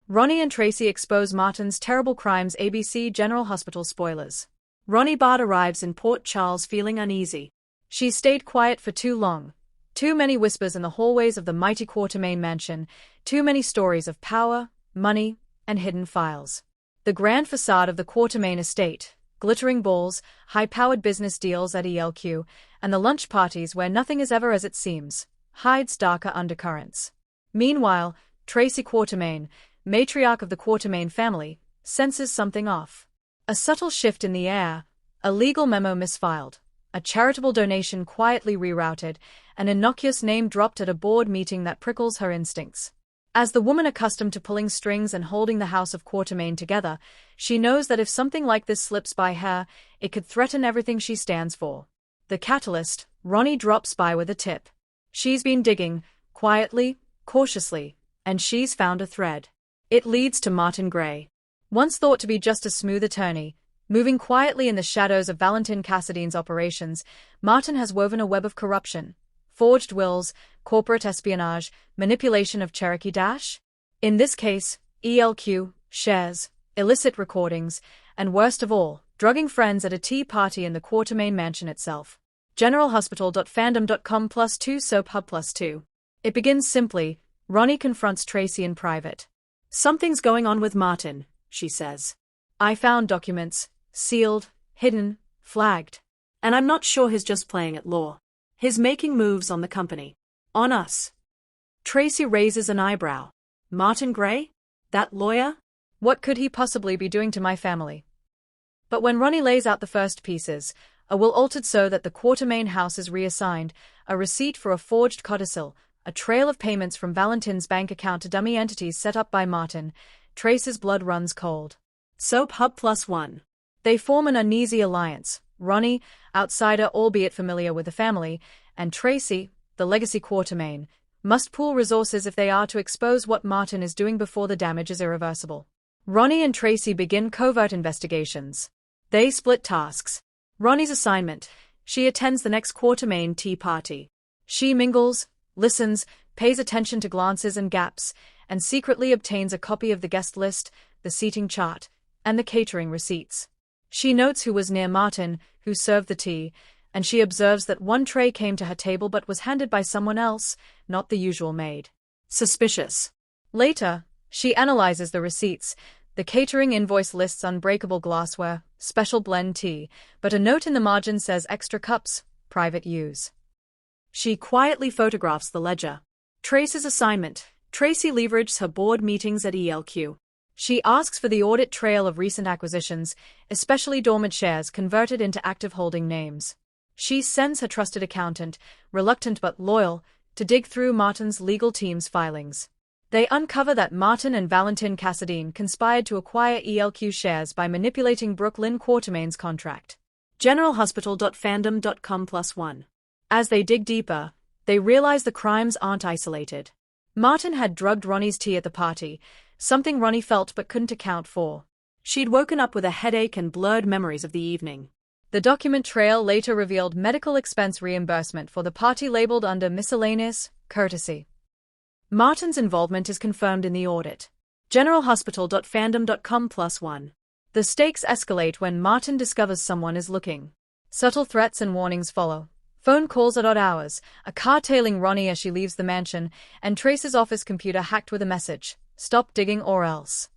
Ronnie and Tracy expose Martin's terrible crimes. ABC General Hospital spoilers. Ronnie Bart arrives in Port Charles feeling uneasy. She's stayed quiet for too long. Too many whispers in the hallways of the mighty Quatermain mansion, too many stories of power, money, and hidden files. The grand facade of the Quatermain estate, glittering balls, high-powered business deals at ELQ, and the lunch parties where nothing is ever as it seems, hides darker undercurrents. Meanwhile, Tracy Quatermain, matriarch of the Quatermain family, senses something off. A subtle shift in the air, a legal memo misfiled, a charitable donation quietly rerouted, an innocuous name dropped at a board meeting that prickles her instincts. As the woman accustomed to pulling strings and holding the house of Quatermain together, she knows that if something like this slips by her, it could threaten everything she stands for. The catalyst, Ronnie drops by with a tip. She's been digging, quietly, cautiously, and she's found a thread. It leads to Martin Gray. Once thought to be just a smooth attorney, moving quietly in the shadows of Valentin Cassadine's operations, Martin has woven a web of corruption. Forged wills, corporate espionage, manipulation of Cherokee Dash? In this case, ELQ, shares, illicit recordings, and worst of all, drugging friends at a tea party in the Quatermain mansion itself. generalhospital.fandom.com+2 Soap Hub +2. It begins simply. Ronnie confronts Tracy in private. Something's going on with Martin, she says. I found documents, sealed, hidden, flagged. And I'm not sure he's just playing at law. He's making moves on the company. On us. Tracy raises an eyebrow. Martin Gray? That lawyer? What could he possibly be doing to my family? But when Ronnie lays out the first pieces, a will altered so that the Quatermain house is reassigned, a receipt for a forged codicil, a trail of payments from Valentin's bank account to dummy entities set up by Martin, Tracy's blood runs cold. Soap Hub +1. They form an uneasy alliance. Ronnie, outsider albeit familiar with the family, and Tracy, the legacy Quatermain, must pool resources if they are to expose what Martin is doing before the damage is irreversible. Ronnie and Tracy begin covert investigations. They split tasks. Ronnie's assignment: she attends the next Quatermain tea party. She mingles, listens, pays attention to glances and gaps, and secretly obtains a copy of the guest list, the seating chart, and the catering receipts. She notes who was near Martin, who served the tea, and she observes that one tray came to her table but was handed by someone else, not the usual maid. Suspicious. Later, she analyzes the receipts. The catering invoice lists unbreakable glassware, special blend tea, but a note in the margin says extra cups, private use. She quietly photographs the ledger. Tracy's assignment: Tracy leverages her board meetings at ELQ. She asks for the audit trail of recent acquisitions, especially dormant shares converted into active holding names. She sends her trusted accountant, reluctant but loyal, to dig through Martin's legal team's filings. They uncover that Martin and Valentin Cassadine conspired to acquire ELQ shares by manipulating Brooklyn Quatermain's contract. generalhospital.fandom.com+1. As they dig deeper, they realize the crimes aren't isolated. Martin had drugged Ronnie's tea at the party, something Ronnie felt but couldn't account for. She'd woken up with a headache and blurred memories of the evening. The document trail later revealed medical expense reimbursement for the party labeled under miscellaneous, courtesy. Martin's involvement is confirmed in the audit. generalhospital.fandom.com+1. The stakes escalate when Martin discovers someone is looking. Subtle threats and warnings follow. Phone calls at odd hours, a car tailing Ronnie as she leaves the mansion, and Tracy's office computer hacked with a message: stop digging or else.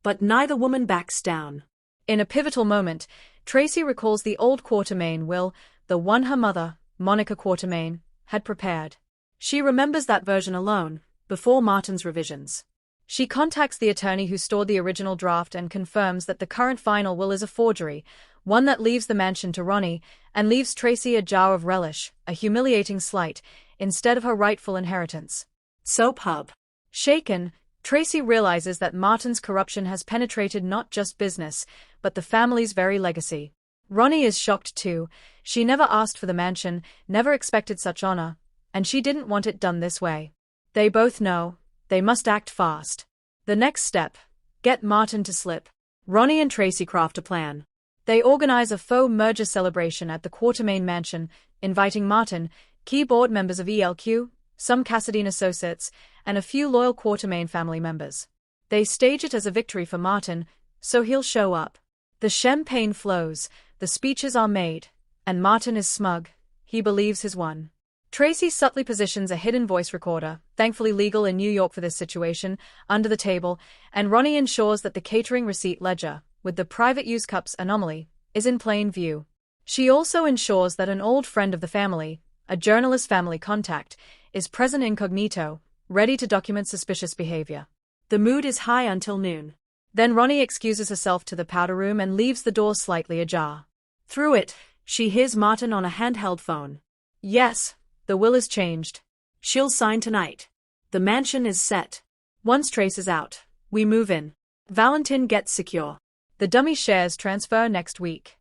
But neither woman backs down. In a pivotal moment, Tracy recalls the old Quatermain will, the one her mother, Monica Quatermain, had prepared. She remembers that version alone, before Martin's revisions. She contacts the attorney who stored the original draft and confirms that the current final will is a forgery, one that leaves the mansion to Ronnie, and leaves Tracy a jar of relish, a humiliating slight, instead of her rightful inheritance. Soap Hub. Shaken, Tracy realizes that Martin's corruption has penetrated not just business, but the family's very legacy. Ronnie is shocked too. She never asked for the mansion, never expected such honor, and she didn't want it done this way. They both know, they must act fast. The next step: get Martin to slip. Ronnie and Tracy craft a plan. They organize a faux merger celebration at the Quatermain mansion, inviting Martin, key board members of ELQ, some Cassadine associates, and a few loyal Quatermain family members. They stage it as a victory for Martin, so he'll show up. The champagne flows, the speeches are made, and Martin is smug. He believes he's won. Tracy subtly positions a hidden voice recorder, thankfully legal in New York for this situation, under the table, and Ronnie ensures that the catering receipt ledger, with the private use cups anomaly, is in plain view. She also ensures that an old friend of the family, a journalist family contact, is present incognito, ready to document suspicious behavior. The mood is high until noon. Then Ronnie excuses herself to the powder room and leaves the door slightly ajar. Through it, she hears Martin on a handheld phone. Yes, the will is changed. She'll sign tonight. The mansion is set. Once Trace is out, we move in. Valentin gets secure. The dummy shares transfer next week.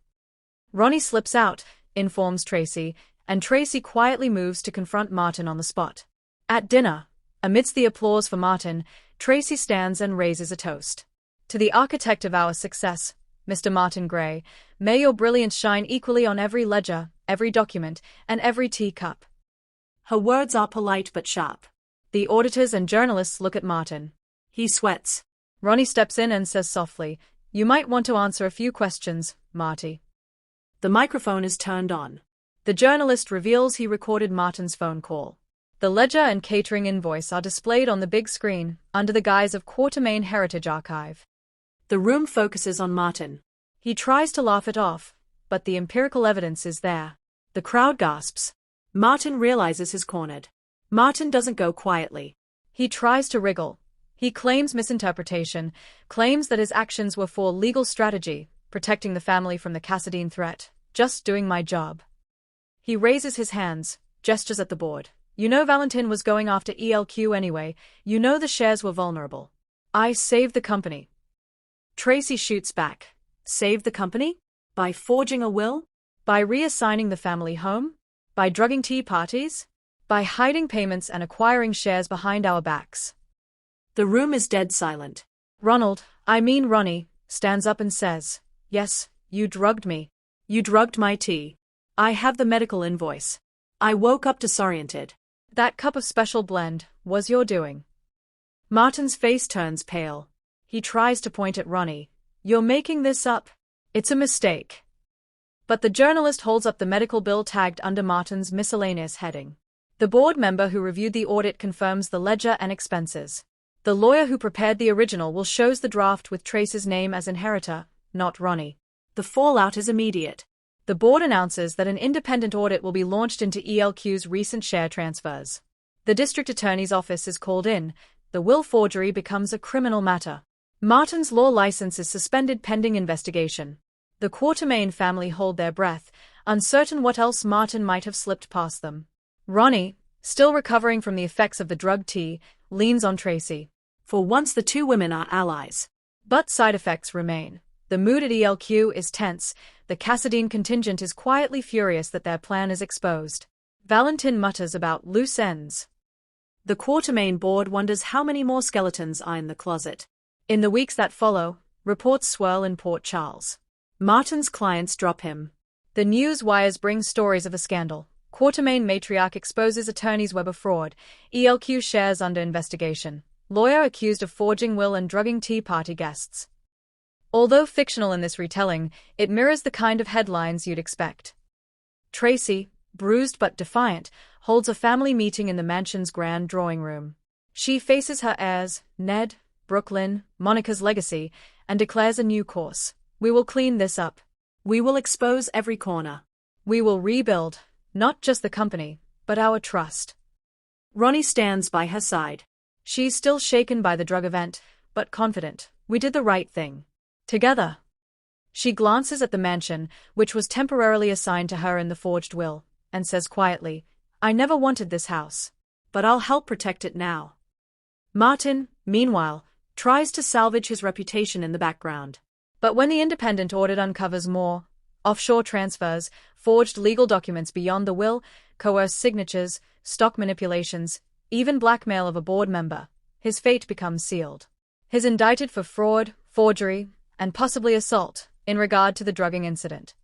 Ronnie slips out, informs Tracy, and Tracy quietly moves to confront Martin on the spot. At dinner, amidst the applause for Martin, Tracy stands and raises a toast. To the architect of our success, Mr. Martin Gray, may your brilliance shine equally on every ledger, every document, and every teacup. Her words are polite but sharp. The auditors and journalists look at Martin. He sweats. Ronnie steps in and says softly, "You might want to answer a few questions, Marty." The microphone is turned on. The journalist reveals he recorded Martin's phone call. The ledger and catering invoice are displayed on the big screen, under the guise of Quartermain Heritage Archive. The room focuses on Martin. He tries to laugh it off, but the empirical evidence is there. The crowd gasps. Martin realizes he's cornered. Martin doesn't go quietly. He tries to wriggle. He claims misinterpretation, claims that his actions were for legal strategy, protecting the family from the Cassadine threat, just doing my job. He raises his hands, gestures at the board. You know Valentin was going after ELQ anyway, you know the shares were vulnerable. I saved the company. Tracy shoots back. Saved the company? By forging a will? By reassigning the family home? By drugging tea parties? By hiding payments and acquiring shares behind our backs? The room is dead silent. Ronnie, stands up and says, "Yes, you drugged me. You drugged my tea. I have the medical invoice. I woke up disoriented. That cup of special blend was your doing." Martin's face turns pale. He tries to point at Ronnie. "You're making this up. It's a mistake." But the journalist holds up the medical bill tagged under Martin's miscellaneous heading. The board member who reviewed the audit confirms the ledger and expenses. The lawyer who prepared the original will shows the draft with Trace's name as inheritor, not Ronnie. The fallout is immediate. The board announces that an independent audit will be launched into ELQ's recent share transfers. The district attorney's office is called in. The will forgery becomes a criminal matter. Martin's law license is suspended pending investigation. The Quartermain family hold their breath, uncertain what else Martin might have slipped past them. Ronnie, still recovering from the effects of the drug tea, leans on Tracy. For once the two women are allies. But side effects remain. The mood at ELQ is tense. The Cassadine contingent is quietly furious that their plan is exposed. Valentin mutters about loose ends. The Quartermain board wonders how many more skeletons are in the closet. In the weeks that follow, reports swirl in Port Charles. Martin's clients drop him. The news wires bring stories of a scandal. Quartermain matriarch exposes attorney's web of fraud. ELQ shares under investigation. Lawyer accused of forging will and drugging tea party guests. Although fictional in this retelling, it mirrors the kind of headlines you'd expect. Tracy, bruised but defiant, holds a family meeting in the mansion's grand drawing room. She faces her heirs, Ned, Brooklyn, Monica's legacy, and declares a new course. We will clean this up. We will expose every corner. We will rebuild, not just the company, but our trust. Ronnie stands by her side. She's still shaken by the drug event, but confident. We did the right thing. Together. She glances at the mansion, which was temporarily assigned to her in the forged will, and says quietly, I never wanted this house. But I'll help protect it now. Martin, meanwhile, tries to salvage his reputation in the background. But when the independent audit uncovers more offshore transfers, forged legal documents beyond the will, coerced signatures, stock manipulations, even blackmail of a board member, his fate becomes sealed. He's indicted for fraud, forgery, and possibly assault, in regard to the drugging incident.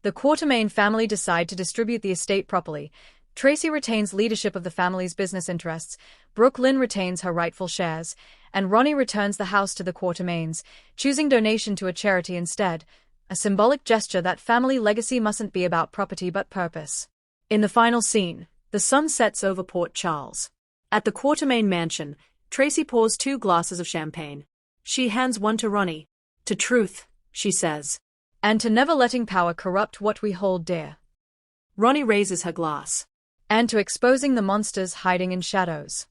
The Quartermain family decide to distribute the estate properly, Tracy retains leadership of the family's business interests, Brooke Lynn retains her rightful shares, and Ronnie returns the house to the Quartermaines, choosing donation to a charity instead, a symbolic gesture that family legacy mustn't be about property but purpose. In the final scene, the sun sets over Port Charles. At the Quartermaine mansion, Tracy pours 2 glasses of champagne. She hands one to Ronnie. To truth, she says. And to never letting power corrupt what we hold dear. Ronnie raises her glass. And to exposing the monsters hiding in shadows.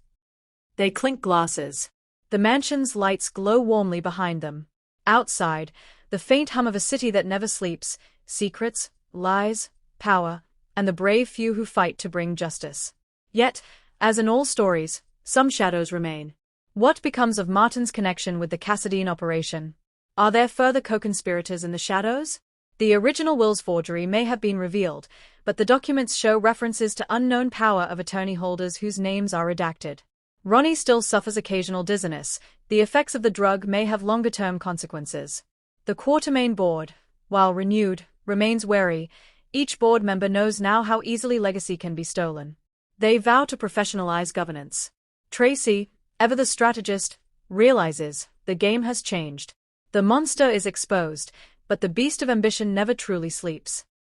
They clink glasses. The mansion's lights glow warmly behind them. Outside, the faint hum of a city that never sleeps, secrets, lies, power, and the brave few who fight to bring justice. Yet, as in all stories, some shadows remain. What becomes of Martin's connection with the Cassadine operation? Are there further co-conspirators in the shadows? The original will's forgery may have been revealed, but the documents show references to unknown power of attorney holders whose names are redacted. Ronnie still suffers occasional dizziness. The effects of the drug may have longer-term consequences. The Quartermaine board, while renewed, remains wary. Each board member knows now how easily legacy can be stolen. They vow to professionalize governance. Tracy, ever the strategist, realizes the game has changed. The monster is exposed, but the beast of ambition never truly sleeps.